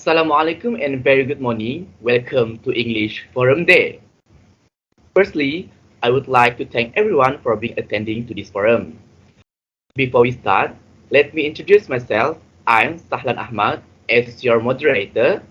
Assalamualaikum and very good morning. Welcome to English Forum Day. Firstly, I would like to thank everyone for being attending to this forum. Before we start, let me introduce myself. I'm Sahlan Ahmad as your moderator,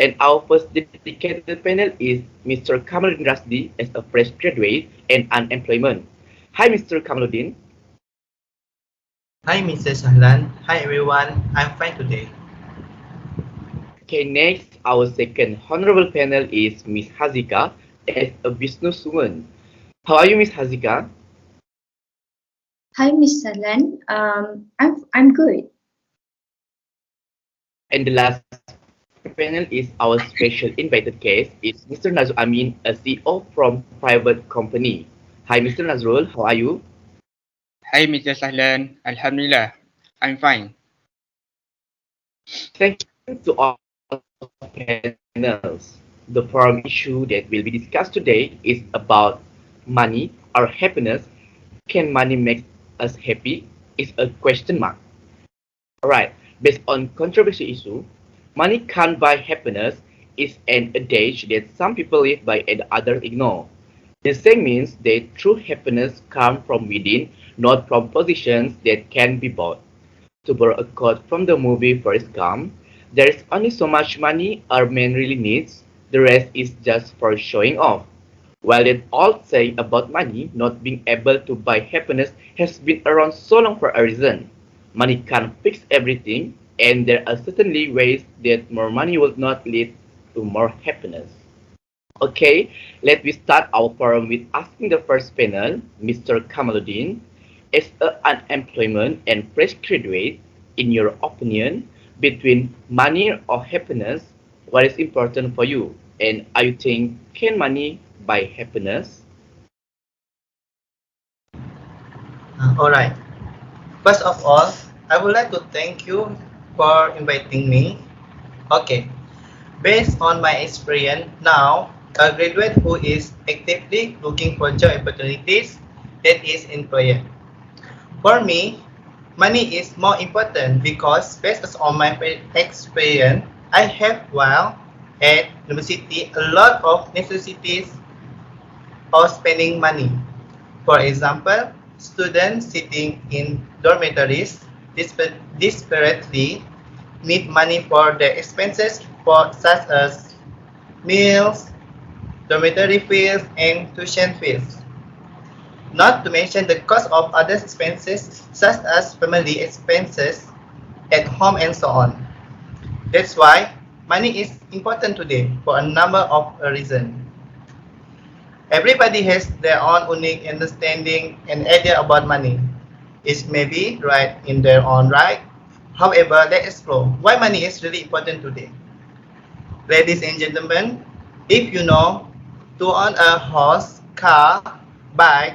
and our first dedicated panel is Mr. Kamaluddin Rasdi as a fresh graduate and unemployment. Hi, Mr. Kamaluddin. Hi, Mr. Sahlan. Hi, everyone. I'm fine today. Okay, next, our second honorable panel is Miss Hazika as a businesswoman. How are you, Miss Hazika? Hi, Miss Salan. I'm good. And the last panel is our special invited guest is Mr. Nazrul Amin, a CEO from private company. Hi, Mr. Nazrul, how are you? Hi Mr. Sahlan, Alhamdulillah, I'm fine. Thank you to all panels. The forum issue that will be discussed today is about money or happiness. Can money make us happy? Is a question mark. Alright, based on controversial issue, money can't buy happiness is an adage that some people live by and others ignore. The saying means that true happiness comes from within, not from positions that can be bought. To borrow a quote from the movie Forrest Gump, there is only so much money our man really needs, the rest is just for showing off. While that old saying about money not being able to buy happiness has been around so long for a reason. Money can't fix everything, and there are certainly ways that more money will not lead to more happiness. Okay, let me start our forum with asking the first panel, Mr. Kamaluddin. As an unemployment and fresh graduate, in your opinion, between money or happiness, what is important for you? And are you think can money buy happiness? All right. First of all, I would like to thank you for inviting me. Okay. Based on my experience now, a graduate who is actively looking for job opportunities that is employer. For me, money is more important because based on my experience, I have while at university a lot of necessities of spending money. For example, students sitting in dormitories desperately need money for their expenses such as meals, dormitory fees, and tuition fees. Not to mention the cost of other expenses such as family expenses at home and so on. That's why money is important today for a number of reasons. Everybody has their own unique understanding and idea about money. It may be right in their own right. However, let's explore why money is really important today. Ladies and gentlemen, if you know to own a house, car, bike,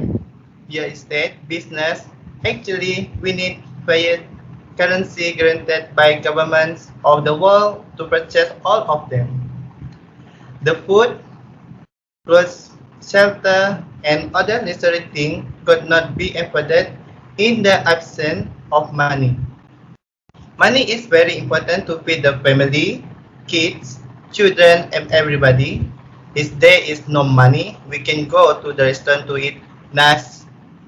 real estate, business, actually we need fiat currency granted by governments of the world to purchase all of them. The food, clothes, shelter, and other necessary things could not be afforded in the absence of money. Money is very important to feed the family, kids, children, and everybody. If there is no money, we can go to the restaurant to eat nice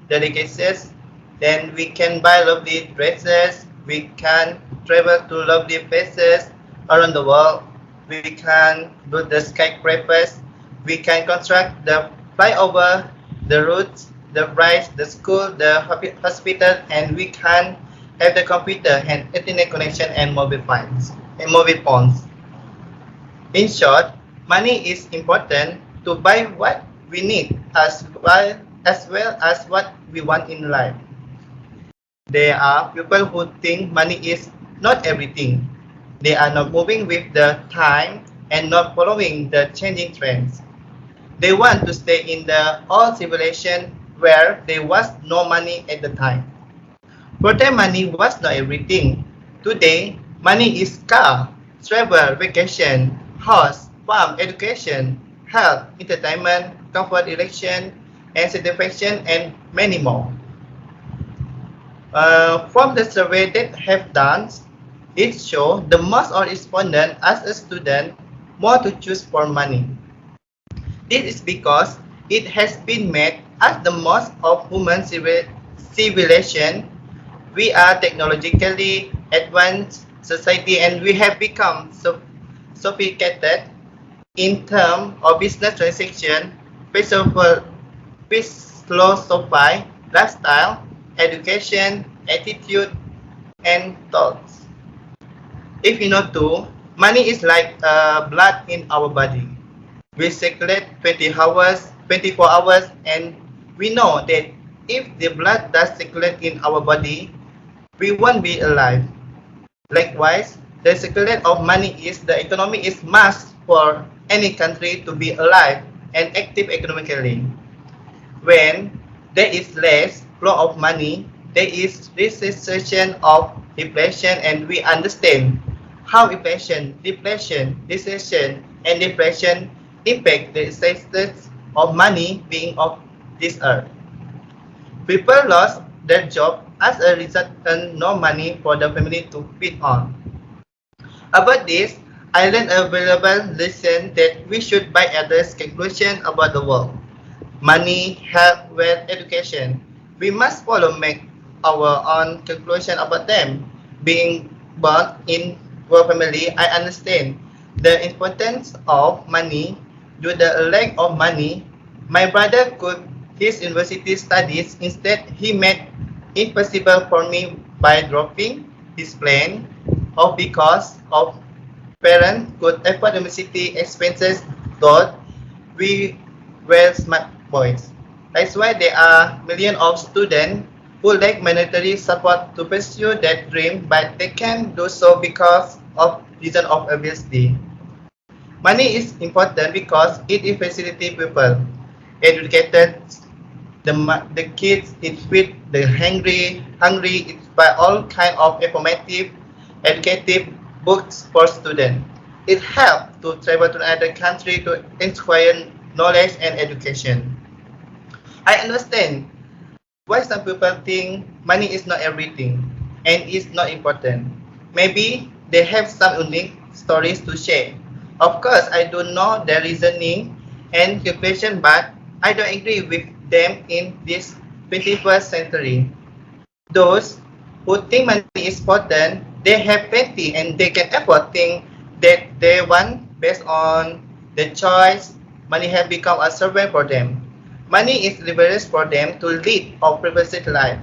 delicacies. Then we can buy lovely dresses. We can travel to lovely places around the world. We can do the skyscrapers. We can construct the flyover, the roads, the bridge, the school, the hospital, and we can have the computer and internet connection and mobile phones. In short, money is important to buy what we need as well as what we want in life. There are people who think money is not everything. They are not moving with the time and not following the changing trends. They want to stay in the old civilization where there was no money at the time. For them, money was not everything. Today, money is car, travel, vacation, house, farm, education, health, entertainment, comfort, election, and satisfaction, and many more. From the survey that have done, It shows the most of respondents as a student more to choose for money. This is because it has been made as the most of human civilization. We are technologically advanced society and we have become sophisticated in terms of business transaction, philosophy, lifestyle, education, attitude, and thoughts. If you know too, money is like blood in our body. We circulate 24 hours, and we know that if the blood does circulate in our body, we won't be alive. Likewise, the circulation of money is the economy is must for any country to be alive and active economically. When there is less flow of money, there is recession of deflation, and we understand how inflation, deflation, recession, and deflation impact the status of money being of this earth. People lost their job as a result and no money for the family to feed on. About this, I learned a valuable lesson that we should buy others' conclusion about the world. Money, health, wealth, education. We must follow make our own conclusion about them. Being born in poor family, I understand the importance of money. Due to the lack of money, my brother could his university studies. Instead, he made impossible for me by dropping his plan, or because of parents could afford university expenses. Thought we were smart boys. That's why there are millions of students who lack monetary support to pursue that dream, but they can do so because of reason of obviously. Money is important because it facilitates people, educated, the kids, it feed the hungry, it's by all kind of informative, educative books for students. It helps to travel to another country to acquire knowledge and education. I understand why some people think money is not everything and is not important. Maybe they have some unique stories to share. Of course, I don't know their reasoning and calculation, but I don't agree with them in this 21st century. Those who think money is important, they have plenty and they can afford things that they want based on the choice. Money has become a servant for them. Money is leverage for them to lead a privileged life.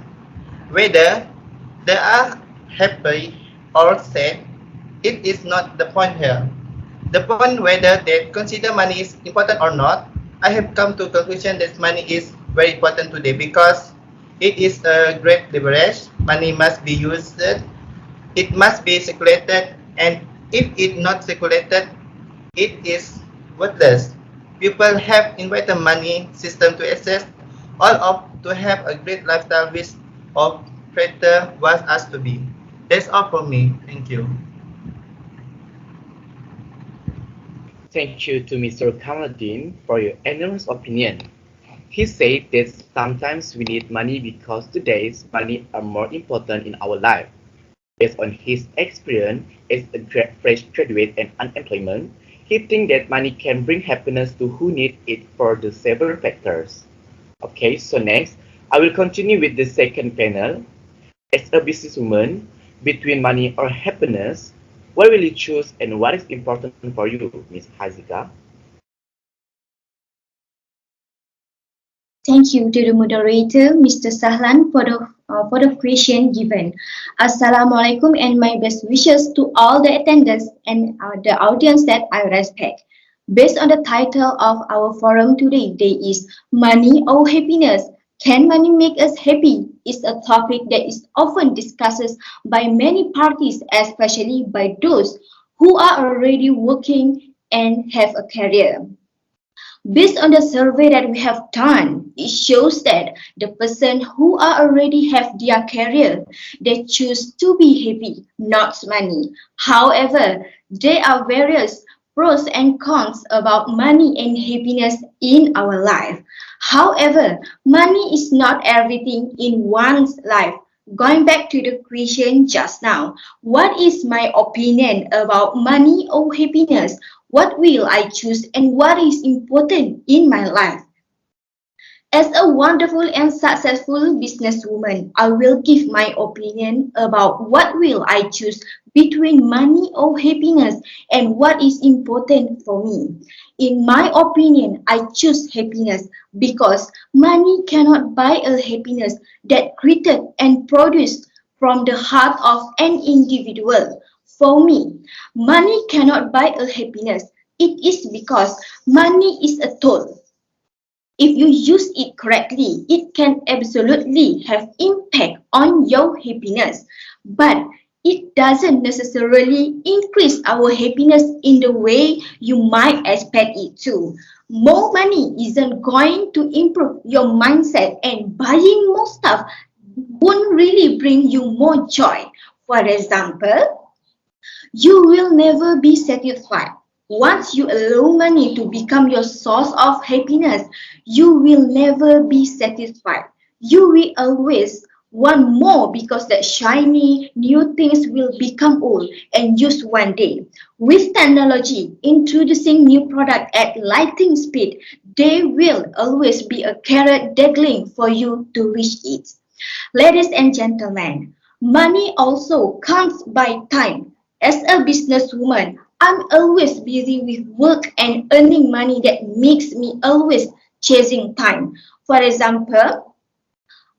Whether they are happy or sad, it is not the point here. The point whether they consider money is important or not, I have come to conclusion that money is very important today because it is a great leverage. Money must be used, it must be circulated, and if it not circulated, it is worthless. People have invited money system to access all of to have a great lifestyle which of creator was us to be. That's all for me. Thank you. Thank you to Mr. Kamaluddin for your enormous opinion. He said that sometimes we need money because today's money are more important in our life. Based on his experience as a fresh graduate and unemployment, he thinks that money can bring happiness to who need it for the several factors. Okay, so next, I will continue with the second panel. As a businesswoman, between money or happiness, what will you choose and what is important for you, Ms. Hazika? Thank you to the moderator, Mr. Sahlan, for the question given. Assalamualaikum and my best wishes to all the attendants and the audience that I respect. Based on the title of our forum today, there is Money or Happiness. Can money make us happy? Is a topic that is often discussed by many parties, especially by those who are already working and have a career. Based on the survey that we have done, it shows that the person who are already have their career, they choose to be happy, not money. However, there are various pros and cons about money and happiness in our life. However, money is not everything in one's life. Going back to the question just now, what is my opinion about money or happiness? What will I choose and what is important in my life? As a wonderful and successful businesswoman, I will give my opinion about what will I choose between money or happiness and what is important for me. In my opinion, I choose happiness because money cannot buy a happiness that created and produced from the heart of an individual. For me, money cannot buy a happiness. It is because money is a tool. If you use it correctly, it can absolutely have impact on your happiness. But it doesn't necessarily increase our happiness in the way you might expect it to. More money isn't going to improve your mindset, and buying more stuff won't really bring you more joy. For example, you will never be satisfied. Once you allow money to become your source of happiness, you will never be satisfied. You will always want more because that shiny new things will become old and used one day. With technology introducing new product at lightning speed, there will always be a carrot dangling for you to reach it. Ladies and gentlemen, money also comes by time. As a businesswoman, I'm always busy with work and earning money that makes me always chasing time. For example,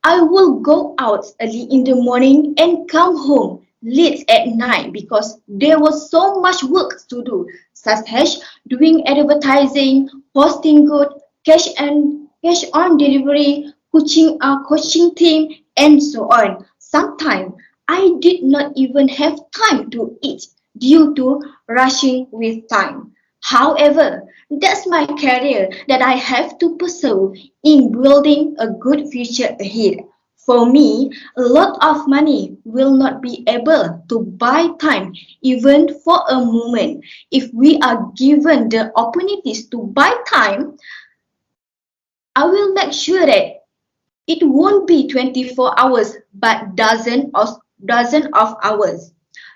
I will go out early in the morning and come home late at night because there was so much work to do, such as doing advertising, posting good, cash on delivery, coaching team, and so on. Sometimes I did not even have time to eat due to rushing with time. However, that's my career that I have to pursue in building a good future ahead. For me, a lot of money will not be able to buy time even for a moment. If we are given the opportunities to buy time, I will make sure that it won't be 24 hours but dozen of hours.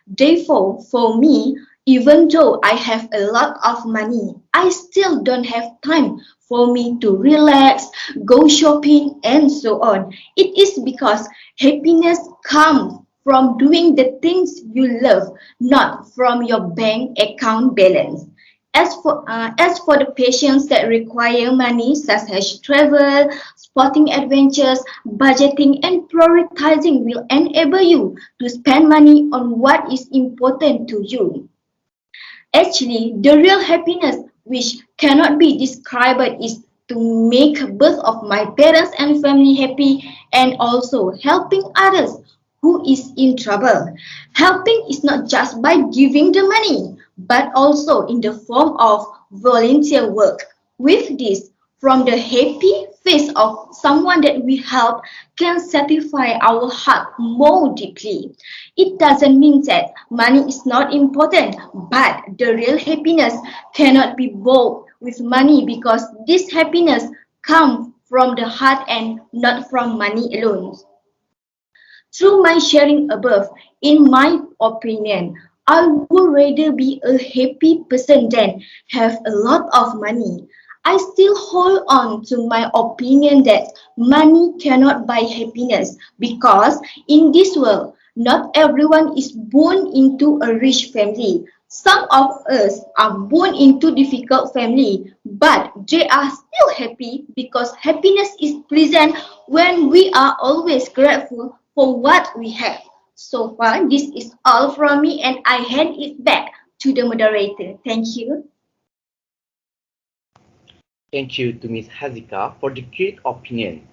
Therefore, for me, even though I have a lot of money, I still don't have time for me to relax, go shopping, and so on. It is because happiness comes from doing the things you love, not from your bank account balance. As for the patients that require money, such as travel, sporting adventures, budgeting, and prioritizing will enable you to spend money on what is important to you. Actually, the real happiness which cannot be described is to make both of my parents and family happy and also helping others who is in trouble. Helping is not just by giving the money, but also in the form of volunteer work. With this, from the happy face of someone that we help can satisfy our heart more deeply. It doesn't mean that money is not important, but the real happiness cannot be bought with money because this happiness comes from the heart and not from money alone. Through my sharing above, in my opinion, I would rather be a happy person than have a lot of money. I still hold on to my opinion that money cannot buy happiness because in this world, not everyone is born into a rich family. Some of us are born into difficult family, but they are still happy because happiness is present when we are always grateful for what we have. So far, this is all from me, and I hand it back to the moderator. Thank you. Thank you to Ms. Hazika for the great opinion.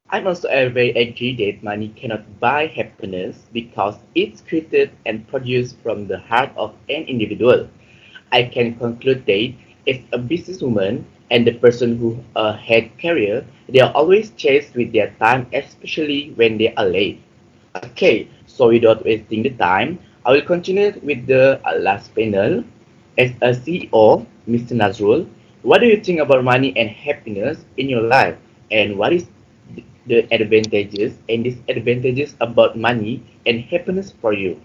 I'm also very agree that money cannot buy happiness because it's created and produced from the heart of an individual. I can conclude that as a businesswoman and the person who had career, they are always chased with their time, especially when they are late. Okay, so without wasting the time, I will continue with the last panel. As a CEO, Mr. Nazrul, what do you think about money and happiness in your life, and what is the advantages and disadvantages about money and happiness for you.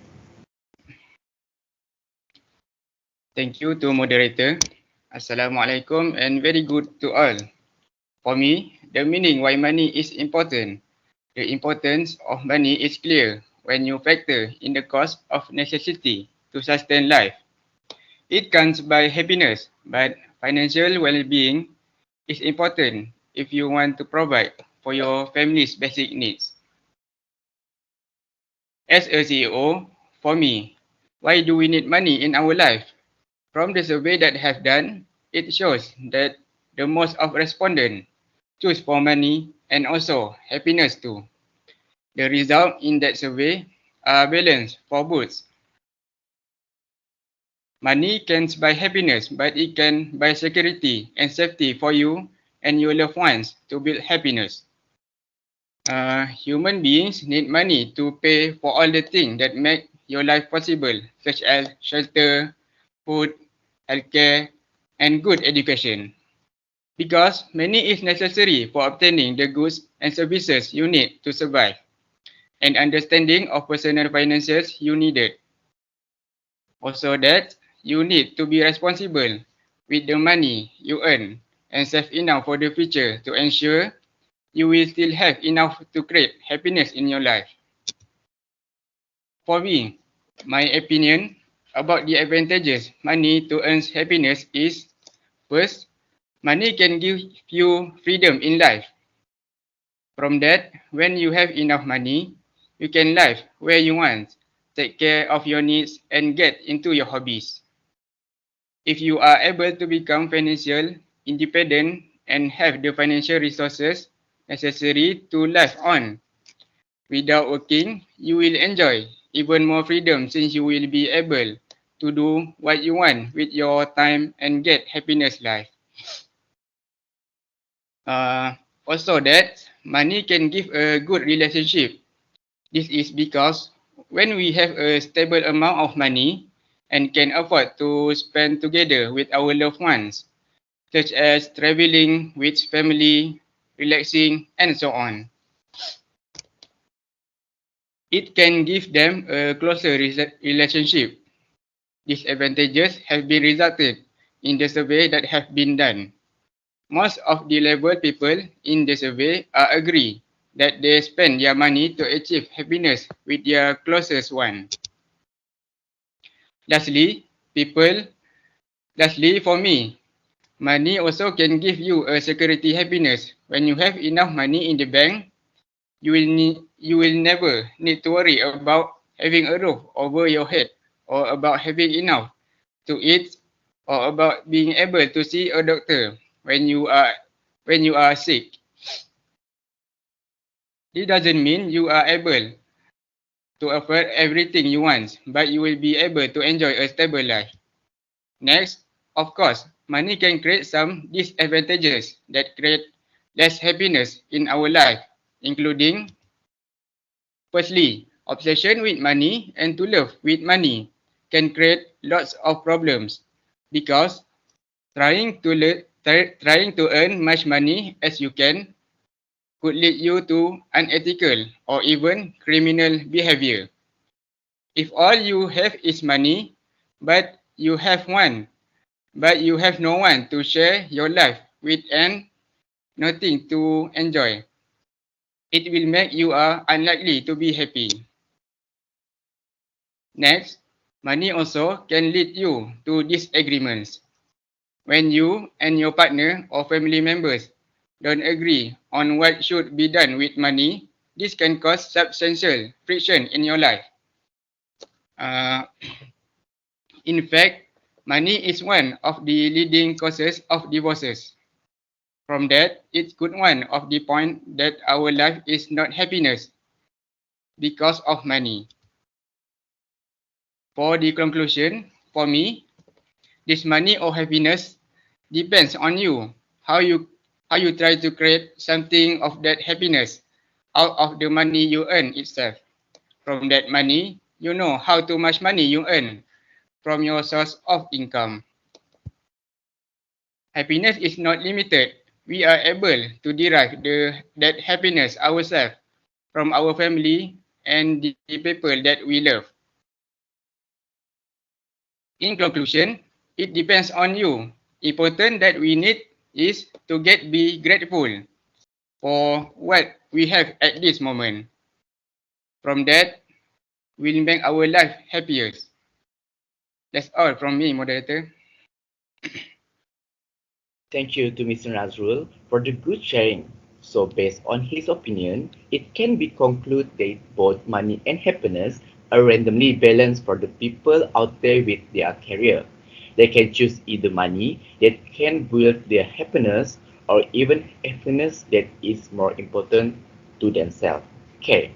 Thank you to moderator. Assalamualaikum and very good to all. For me, the meaning why money is important. The importance of money is clear when you factor in the cost of necessity to sustain life. It comes by happiness, but financial well-being is important if you want to provide for your family's basic needs. As a CEO, for me, why do we need money in our life? From the survey that have done, it shows that the most of respondents choose for money and also happiness too. The result in that survey are balanced for both. Money can buy happiness, but it can buy security and safety for you and your loved ones to build happiness. Human beings need money to pay for all the things that make your life possible, such as shelter, food, healthcare, and good education. Because money is necessary for obtaining the goods and services you need to survive, and understanding of personal finances you needed. Also that you need to be responsible with the money you earn and save enough for the future to ensure you will still have enough to create happiness in your life. For me, my opinion about the advantages money to earn happiness is, first, money can give you freedom in life. From that, when you have enough money, you can live where you want, take care of your needs, and get into your hobbies. If you are able to become financial independent and have the financial resources necessary to live on without working, you will enjoy even more freedom since you will be able to do what you want with your time and get happiness life. Also that money can give a good relationship. This is because when we have a stable amount of money and can afford to spend together with our loved ones, such as traveling with family, relaxing, and so on. It can give them a closer relationship. These advantages have been resulted in the survey that have been done. Most of the level people in the survey are agree that they spend their money to achieve happiness with their closest one. Lastly, for me, money also can give you a security happiness. When you have enough money in the bank, you will never need to worry about having a roof over your head or about having enough to eat or about being able to see a doctor when you are sick. It doesn't mean you are able to afford everything you want, but you will be able to enjoy a stable life. Next, of course, money can create some disadvantages that create less happiness in our life, including, firstly, obsession with money and to love with money can create lots of problems because trying to earn much money as you can could lead you to unethical or even criminal behavior. If all you have is money, but you have no one to share your life with and nothing to enjoy, it will make you are unlikely to be happy. Next, money also can lead you to disagreements. When you and your partner or family members don't agree on what should be done with money, this can cause substantial friction in your life. Uh, in fact, money is one of the leading causes of divorces. From that, it's good one of the point that our life is not happiness because of money. For the conclusion, for me, this money or happiness depends on you. How you try to create something of that happiness out of the money you earn itself. From that money, you know how too much money you earn from your source of income. Happiness is not limited we are able to derive that happiness ourselves from our family and the people that we love. In conclusion, it depends on you. Important that we need is to be grateful for what we have at this moment. From that, will make our life happier. That's all from me, moderator. Thank you to Mr. Nazrul for the good sharing. So, based on his opinion, it can be concluded that both money and happiness are randomly balanced for the people out there with their career. They can choose either money that can build their happiness or even happiness that is more important to themselves. Okay.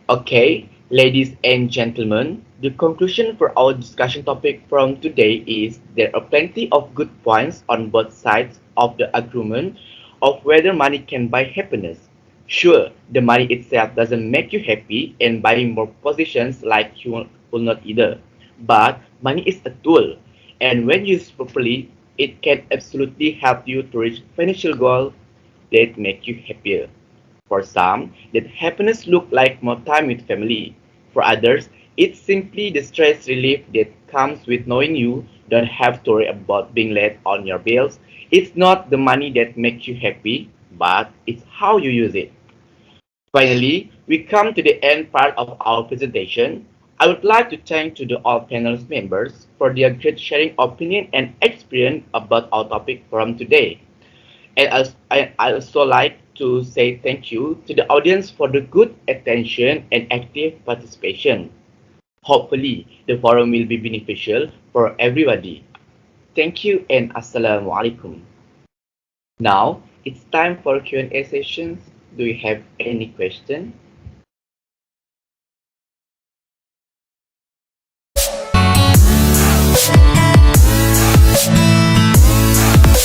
Okay, ladies and gentlemen, the conclusion for our discussion topic from today is there are plenty of good points on both sides of the argument of whether money can buy happiness. Sure, the money itself doesn't make you happy, and buying more possessions like you will not either. But money is a tool, and when used properly, it can absolutely help you to reach financial goals that make you happier. For some, that happiness looks like more time with family. For others, it's simply the stress relief that comes with knowing you don't have to worry about being late on your bills. It's not the money that makes you happy, but it's how you use it. Finally, we come to the end part of our presentation. I would like to thank to the all panel members for their great sharing opinion and experience about our topic from today. And I also like to say thank you to the audience for the good attention and active participation. Hopefully, the forum will be beneficial for everybody. Thank you and Assalamu alaikum. Now, it's time for Q&A sessions. Do you have any question?